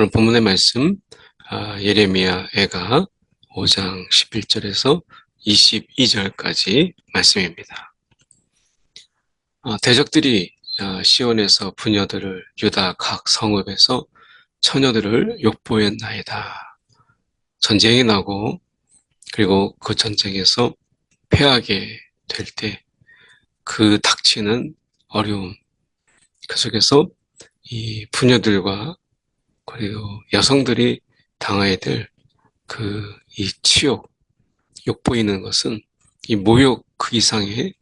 오늘 본문의 말씀, 예레미야애가 5장 11절에서 22절까지 말씀입니다. 대적들이 시온에서 부녀들을 유다 각 성읍에서 처녀들을 욕보였나이다. 전쟁이 나고 그리고 그 전쟁에서 패하게 될 때 그 닥치는 어려움, 그 속에서 이 부녀들과 그리고 여성들이 당해야 될 이 치욕, 욕보이는 것은 이 모욕 그 이상의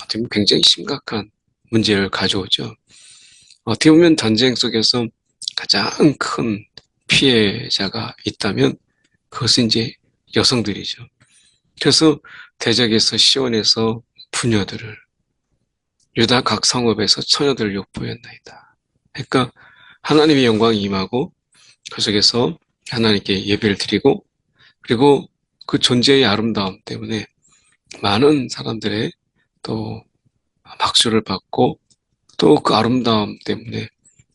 어떻게 보면 굉장히 심각한 문제를 가져오죠. 어떻게 보면 전쟁 속에서 가장 큰 피해자가 있다면 그것은 이제 여성들이죠. 그래서 대적에서 시온에서 부녀들을 유다 각 성읍에서 처녀들을 욕보였나이다. 그러니까 하나님의 영광이 임하고 그 속에서 하나님께 예배를 드리고 그리고 그 존재의 아름다움 때문에 많은 사람들의 또 박수를 받고 또 그 아름다움 때문에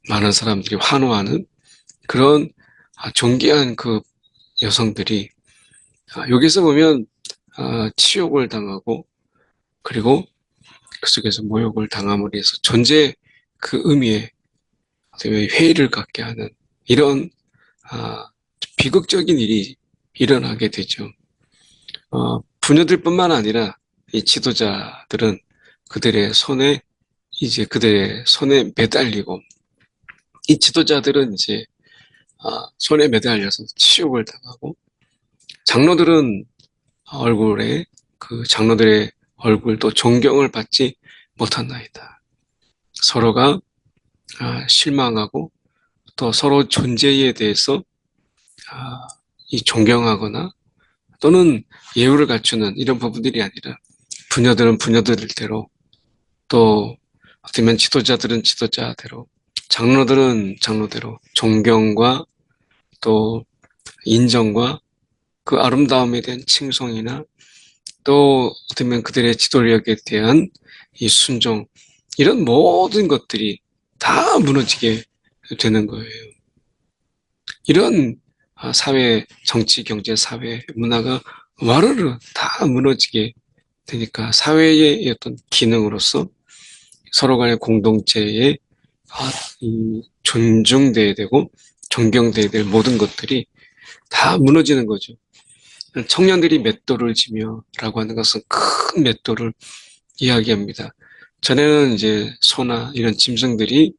많은 사람들이 환호하는 그런 존귀한 그 여성들이 여기서 보면 치욕을 당하고 그리고 그 속에서 모욕을 당함으로 해서 존재의 그 의미에 회의를 갖게 하는 이런 비극적인 일이 일어나게 되죠. 부녀들뿐만 아니라 이 지도자들은 그들의 손에 매달리고 이 지도자들은 이제 손에 매달려서 치욕을 당하고 장로들은 장로들의 얼굴도 존경을 받지 못한나이다. 서로가 실망하고 또 서로 존재에 대해서 이 존경하거나 또는 예우를 갖추는 이런 부분들이 아니라 부녀들은 부녀들대로 또 어떻게 보면 지도자들은 지도자대로 장로들은 장로대로 존경과 또 인정과 그 아름다움에 대한 칭송이나 또 어떻게 보면 그들의 지도력에 대한 이 순종 이런 모든 것들이 다 무너지게 되는 거예요. 이런 사회, 정치, 경제, 사회, 문화가 와르르 다 무너지게 되니까 사회의 어떤 기능으로서 서로 간의 공동체에 존중돼야 되고 존경돼야 될 모든 것들이 다 무너지는 거죠. 청년들이 맷돌을 지며라고 하는 것은 큰 맷돌을 이야기합니다. 전에는 이제 소나 이런 짐승들이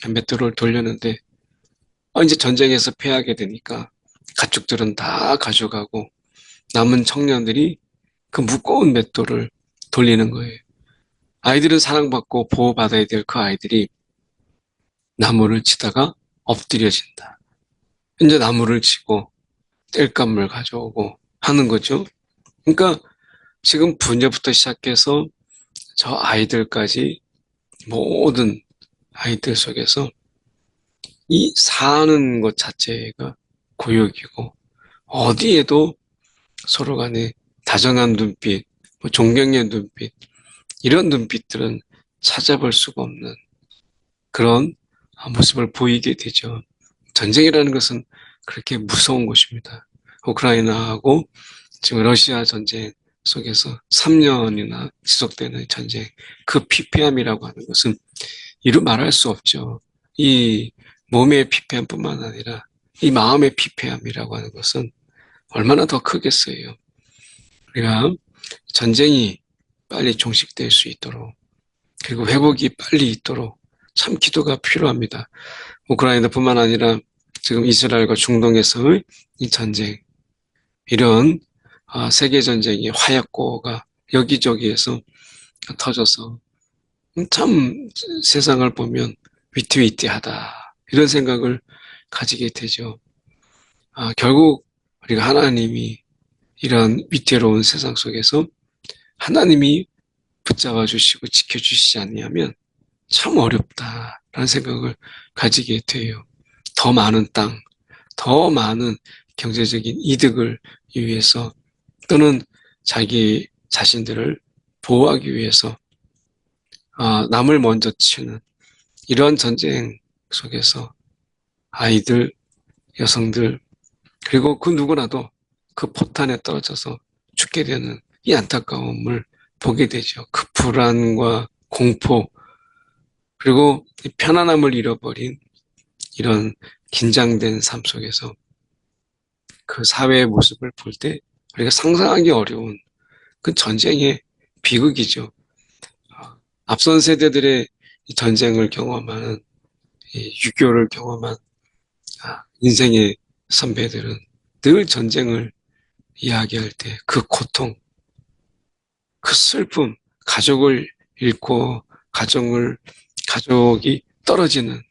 맷돌을 돌렸는데 이제 전쟁에서 패하게 되니까 가축들은 다 가져가고 남은 청년들이 그 무거운 맷돌을 돌리는 거예요. 아이들은 사랑받고 보호받아야 될 그 아이들이 나무를 치다가 엎드려진다. 이제 나무를 치고 땔감을 가져오고 하는 거죠. 그러니까 지금 부녀부터 시작해서 저 아이들까지 모든 아이들 속에서 이 사는 것 자체가 고역이고 어디에도 서로 간에 다정한 눈빛, 존경의 눈빛 이런 눈빛들은 찾아볼 수가 없는 그런 모습을 보이게 되죠. 전쟁이라는 것은 그렇게 무서운 것입니다. 우크라이나하고 지금 러시아 전쟁 속에서 3년이나 지속되는 전쟁, 그 피폐함이라고 하는 것은 이루 말할 수 없죠. 이 몸의 피폐함뿐만 아니라 이 마음의 피폐함이라고 하는 것은 얼마나 더 크겠어요. 우리가 전쟁이 빨리 종식될 수 있도록 그리고 회복이 빨리 있도록 참 기도가 필요합니다. 우크라이나뿐만 아니라 지금 이스라엘과 중동에서의 이 전쟁, 이런 세계 전쟁의 화약고가 여기저기에서 터져서 참 세상을 보면 위태위태하다 이런 생각을 가지게 되죠. 결국 우리가 하나님이 이런 위태로운 세상 속에서 하나님이 붙잡아 주시고 지켜주시지 않냐면 참 어렵다라는 생각을 가지게 돼요. 더 많은 땅, 더 많은 경제적인 이득을 위해서 또는 자기 자신들을 보호하기 위해서 남을 먼저 치는 이러한 전쟁 속에서 아이들, 여성들, 그리고 그 누구라도 그 포탄에 떨어져서 죽게 되는 이 안타까움을 보게 되죠. 그 불안과 공포, 그리고 편안함을 잃어버린 이런 긴장된 삶 속에서 그 사회의 모습을 볼 때 우리가 상상하기 어려운 그 전쟁의 비극이죠. 앞선 세대들의 전쟁을 경험하는, 유교를 경험한 인생의 선배들은 늘 전쟁을 이야기할 때 그 고통, 그 슬픔, 가족을 잃고 가족이 떨어지는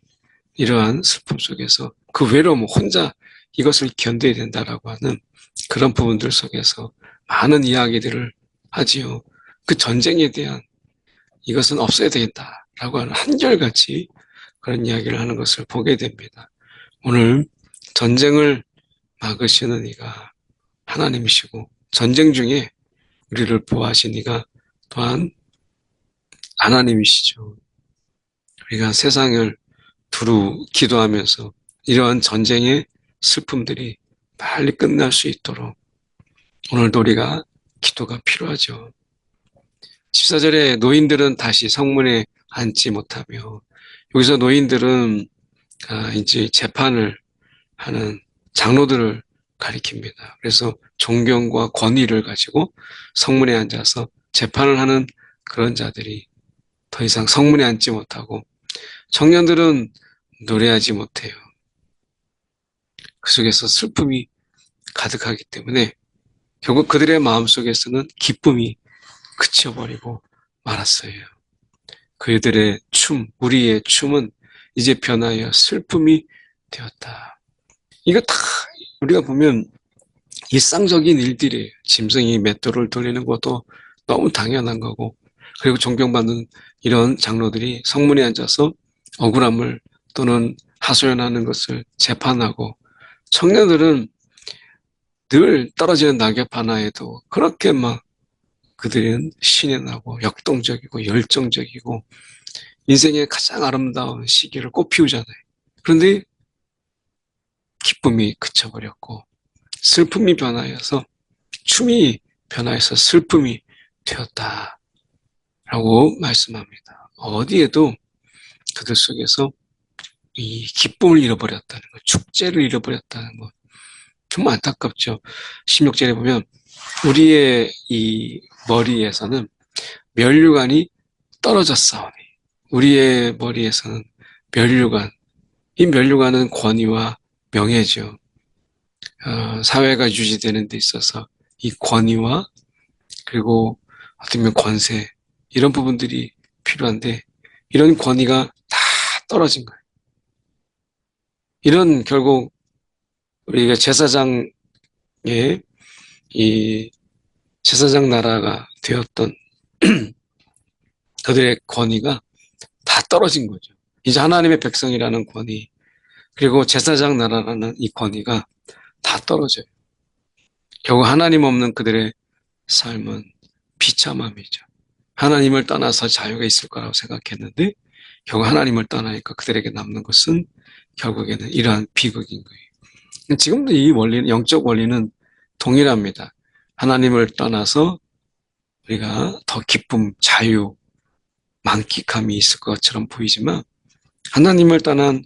이러한 슬픔 속에서 그 외로움, 혼자 이것을 견뎌야 된다라고 하는 그런 부분들 속에서 많은 이야기들을 하지요. 그 전쟁에 대한 이것은 없어야 되겠다라고 하는 한결같이 그런 이야기를 하는 것을 보게 됩니다. 오늘 전쟁을 막으시는 이가 하나님이시고 전쟁 중에 우리를 보호하신 이가 또한 하나님이시죠. 우리가 세상을 두루 기도하면서 이러한 전쟁의 슬픔들이 빨리 끝날 수 있도록 오늘도 우리가 기도가 필요하죠. 14절에 노인들은 다시 성문에 앉지 못하며, 여기서 노인들은 이제 재판을 하는 장로들을 가리킵니다. 그래서 존경과 권위를 가지고 성문에 앉아서 재판을 하는 그런 자들이 더 이상 성문에 앉지 못하고, 청년들은 노래하지 못해요. 그 속에서 슬픔이 가득하기 때문에 결국 그들의 마음속에서는 기쁨이 그쳐버리고 말았어요. 그들의 우리의 춤은 이제 변하여 슬픔이 되었다. 이거 다 우리가 보면 일상적인 일들이에요. 짐승이 맷돌을 돌리는 것도 너무 당연한 거고, 그리고 존경받는 이런 장로들이 성문에 앉아서 억울함을 또는 하소연하는 것을 재판하고, 청년들은 늘 떨어지는 낙엽 하나에도 그렇게 막 그들은 신이 나고 역동적이고 열정적이고 인생의 가장 아름다운 시기를 꽃피우잖아요. 그런데 기쁨이 그쳐버렸고 슬픔이 변하여서 춤이 변하여서 슬픔이 되었다라고 말씀합니다. 어디에도 그들 속에서 이 기쁨을 잃어버렸다는 것, 축제를 잃어버렸다는 것, 정말 안타깝죠. 16절에 보면 우리의 이 머리에서는 면류관이 떨어졌사오니, 우리의 머리에서는 면류관, 이 면류관은 권위와 명예죠. 사회가 유지되는 데 있어서 이 권위와 그리고 어떻게 보면 권세, 이런 부분들이 필요한데 이런 권위가 다 떨어진 거예요. 이런 결국 우리가 제사장의 이 제사장 나라가 되었던 그들의 권위가 다 떨어진 거죠. 이제 하나님의 백성이라는 권위, 그리고 제사장 나라라는 이 권위가 다 떨어져요. 결국 하나님 없는 그들의 삶은 비참함이죠. 하나님을 떠나서 자유가 있을 거라고 생각했는데 결국 하나님을 떠나니까 그들에게 남는 것은 결국에는 이러한 비극인 거예요. 지금도 이 원리는, 영적 원리는 동일합니다. 하나님을 떠나서 우리가 더 기쁨, 자유, 만끽함이 있을 것처럼 보이지만 하나님을 떠난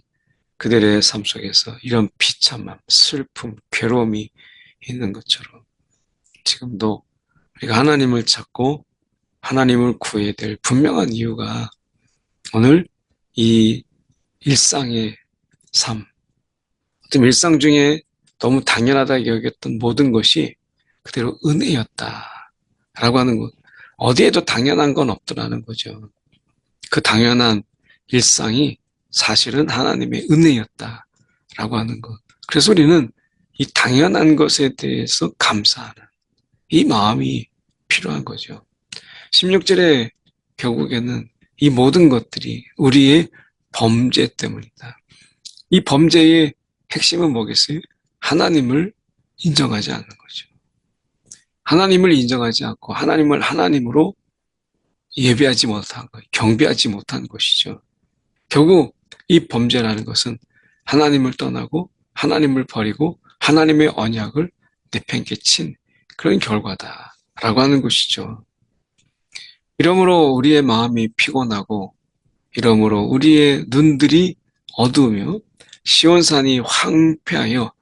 그들의 삶 속에서 이런 비참함, 슬픔, 괴로움이 있는 것처럼 지금도 우리가 하나님을 찾고 하나님을 구해야 될 분명한 이유가 오늘 이 일상의 삶, 어떤 일상 중에 너무 당연하다고 여겼던 모든 것이 그대로 은혜였다라고 하는 것. 어디에도 당연한 건 없더라는 거죠. 그 당연한 일상이 사실은 하나님의 은혜였다라고 하는 것. 그래서 우리는 이 당연한 것에 대해서 감사하는 이 마음이 필요한 거죠. 16절에 결국에는 이 모든 것들이 우리의 범죄 때문이다. 이 범죄의 핵심은 뭐겠어요? 하나님을 인정하지 않는 거죠. 하나님을 인정하지 않고 하나님을 하나님으로 예배하지 못한 것, 경배하지 못한 것이죠. 결국 이 범죄라는 것은 하나님을 떠나고 하나님을 버리고 하나님의 언약을 내팽개친 그런 결과다라고 하는 것이죠. 이러므로 우리의 마음이 피곤하고 이러므로 우리의 눈들이 어두우며 시온산이 황폐하여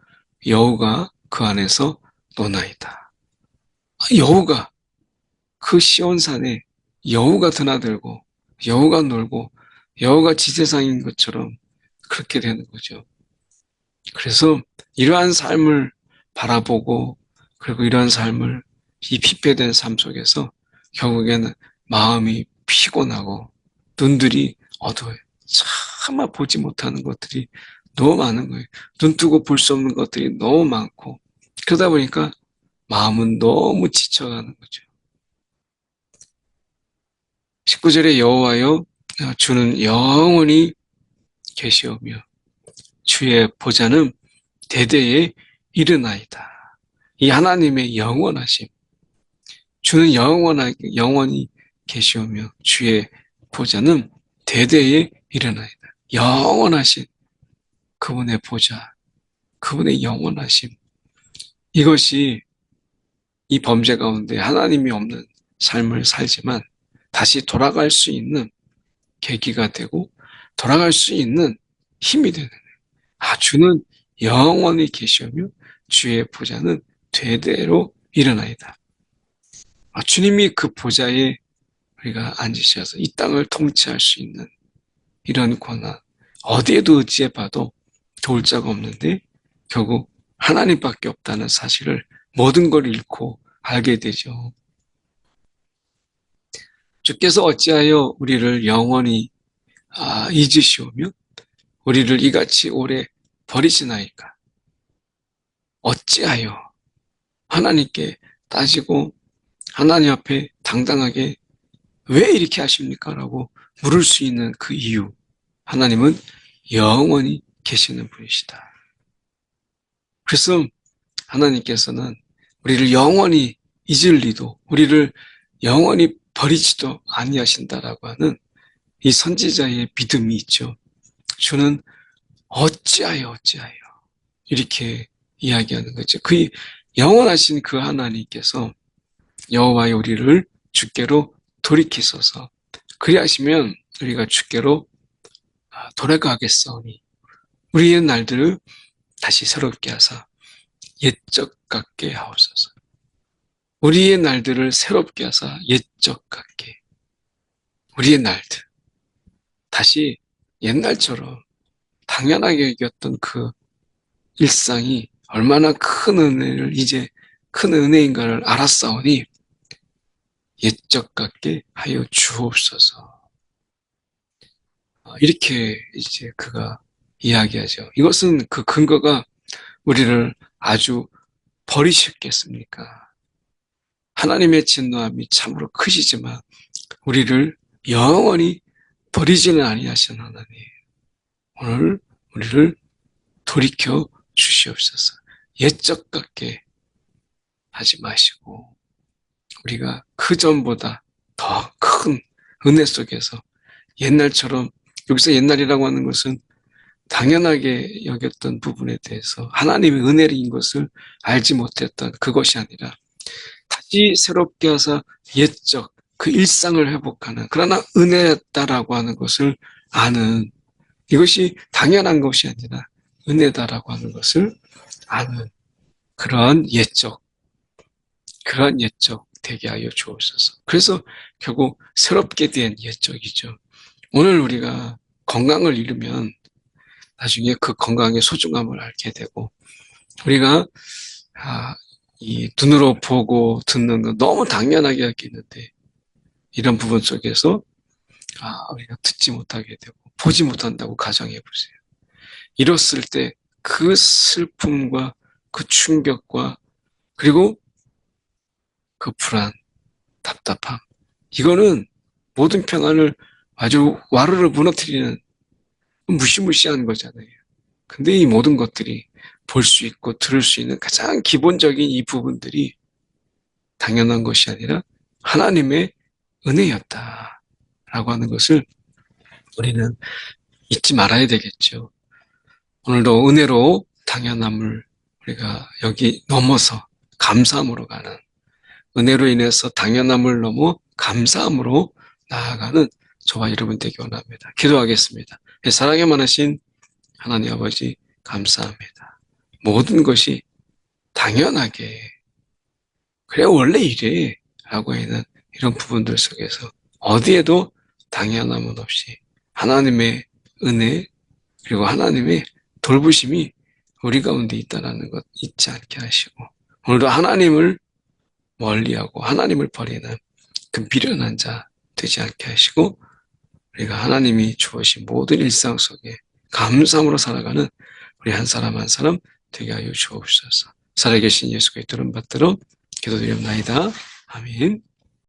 여호가 그 안에서 노나이다. 여호가 그 시온산에 여호가 드나들고 여호가 놀고 여호가 지세상인 것처럼 그렇게 되는 거죠. 그래서 이러한 삶을 바라보고 그리고 이러한 삶을 이 피폐된 삶 속에서 결국에는 마음이 피곤하고 눈들이 어두워요. 차마 보지 못하는 것들이 너무 많은 거예요. 눈 뜨고 볼 수 없는 것들이 너무 많고 그러다 보니까 마음은 너무 지쳐가는 거죠. 19절에 여호와여 주는 영원히 계시오며 주의 보좌는 대대에 이르나이다. 이 하나님의 영원하심, 주는 영원히 계시오며 주의 보좌는 대대에 이르나이다. 영원하신 그분의 보좌, 그분의 영원하심, 이것이 이 범죄 가운데 하나님이 없는 삶을 살지만 다시 돌아갈 수 있는 계기가 되고 돌아갈 수 있는 힘이 되는 거예요. 주는 영원히 계시오며 주의 보좌는 대대로 일어나이다. 주님이 그 보좌에 우리가 앉으셔서 이 땅을 통치할 수 있는 이런 권한, 어디에도 의지해봐도 도울 자가 없는데 결국 하나님밖에 없다는 사실을 모든 걸 잃고 알게 되죠. 주께서 어찌하여 우리를 영원히 잊으시오며 우리를 이같이 오래 버리시나이까? 어찌하여 하나님께 따지고 하나님 앞에 당당하게 왜 이렇게 하십니까? 라고 물을 수 있는 그 이유, 하나님은 영원히 계시는 분이시다. 그래서 하나님께서는 우리를 영원히 잊을 리도, 우리를 영원히 버리지도 아니하신다라고 하는 이 선지자의 믿음이 있죠. 주는 어찌하여 이렇게 이야기하는 거죠. 그 영원하신 그 하나님께서 여호와의 우리를 주께로 돌이키소서. 그리하시면 우리가 주께로 돌아가겠사오니 우리의 날들을 다시 새롭게 하사 옛적 같게 하옵소서. 우리의 날들을 새롭게 하사 옛적 같게, 우리의 날들 다시 옛날처럼 당연하게 여겼던 그 일상이 얼마나 큰 은혜를 이제 큰 은혜인가를 알았사오니 옛적 같게 하여 주옵소서. 이렇게 이제 그가 이야기하죠. 이것은 그 근거가 우리를 아주 버리셨겠습니까? 하나님의 진노함이 참으로 크시지만 우리를 영원히 버리지는 아니하신 하나님, 오늘 우리를 돌이켜 주시옵소서. 옛적 같게 하지 마시고 우리가 그 전보다 더 큰 은혜 속에서 옛날처럼, 여기서 옛날이라고 하는 것은 당연하게 여겼던 부분에 대해서 하나님의 은혜인 것을 알지 못했던 그것이 아니라 다시 새롭게 하사 옛적 그 일상을 회복하는, 그러나 은혜다라고 하는 것을 아는, 이것이 당연한 것이 아니라 은혜다라고 하는 것을 아는 그러한 옛적 되게 하여 주옵소서. 그래서 결국 새롭게 된 옛적이죠. 오늘 우리가 건강을 잃으면 나중에 그 건강의 소중함을 알게 되고, 우리가 이 눈으로 보고 듣는 거 너무 당연하게 여기는데 이런 부분 속에서 우리가 듣지 못하게 되고 보지 못한다고 가정해 보세요. 이랬을 때 그 슬픔과 그 충격과 그리고 그 불안, 답답함, 이거는 모든 평안을 아주 와르르 무너뜨리는 무시무시한 거잖아요. 근데 이 모든 것들이 볼 수 있고 들을 수 있는 가장 기본적인 이 부분들이 당연한 것이 아니라 하나님의 은혜였다라고 하는 것을 우리는 잊지 말아야 되겠죠. 오늘도 은혜로 당연함을 우리가 여기 넘어서 감사함으로 가는, 은혜로 인해서 당연함을 넘어 감사함으로 나아가는 저와 여러분 되기 원합니다. 기도하겠습니다. 사랑에 많으신 하나님 아버지 감사합니다. 모든 것이 당연하게 그래 원래 이래 라고 하는 이런 부분들 속에서 어디에도 당연함은 없이 하나님의 은혜 그리고 하나님의 돌보심이 우리 가운데 있다는 것 잊지 않게 하시고, 오늘도 하나님을 멀리하고 하나님을 버리는 그 미련한 자 되지 않게 하시고, 우리가 하나님이 주어진 모든 일상 속에 감사함으로 살아가는 우리 한 사람 한 사람 되게 하여 주옵소서. 살아계신 예수의 이름 받들어 기도드립나이다. 아멘.